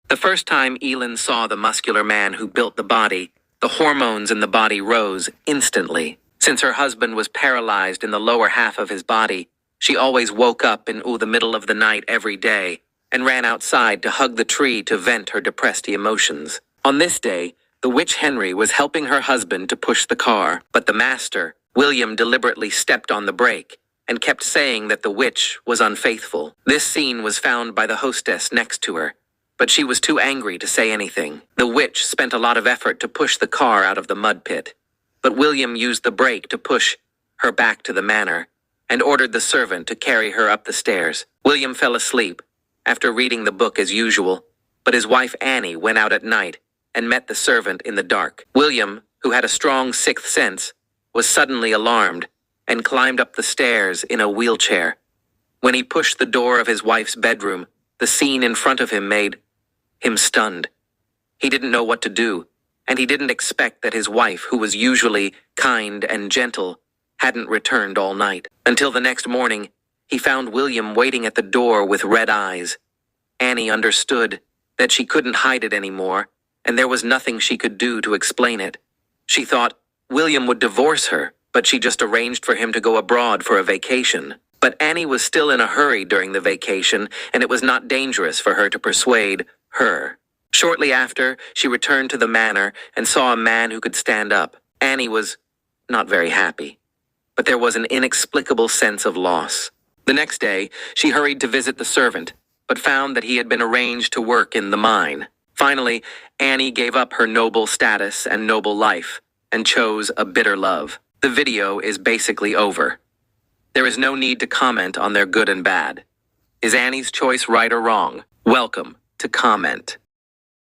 The first time Elin saw the muscular man who built the body, the hormones in the body rose instantly. Since her husband was paralyzed in the lower half of his body, she always woke up in the middle of the night every day and ran outside to hug the tree to vent her depressed emotions. On this day, the witch Henry was helping her husband to push the car, but the master, William, deliberately stepped on the brake and kept saying that the witch was unfaithful. This scene was found by the hostess next to her, but she was too angry to say anything. The witch spent a lot of effort to push the car out of the mud pit, but William used the brake to push her back to the manor and ordered the servant to carry her up the stairs. William fell asleep after reading the book as usual, but his wife Annie went out at night and met the servant in the dark. William, who had a strong sixth sense, was suddenly alarmed and climbed up the stairs in a wheelchair. When he pushed the door of his wife's bedroom, the scene in front of him made him stunned. He didn't know what to do, and he didn't expect that his wife, who was usually kind and gentle, hadn't returned all night. Until the next morning, he found William waiting at the door with red eyes. Annie understood that she couldn't hide it anymore, and there was nothing she could do to explain it. She thought William would divorce her, but she just arranged for him to go abroad for a vacation. But Annie was still in a hurry during the vacation, and it was not dangerous for her to persuade her. Shortly after, she returned to the manor and saw a man who could stand up. Annie was not very happy, but there was an inexplicable sense of loss. The next day, she hurried to visit the servant, but found that he had been arranged to work in the mine. Finally, Annie gave up her noble status and noble life and chose a bitter love. The video is basically over. There is no need to comment on their good and bad. Is Annie's choice right or wrong? Welcome to comment.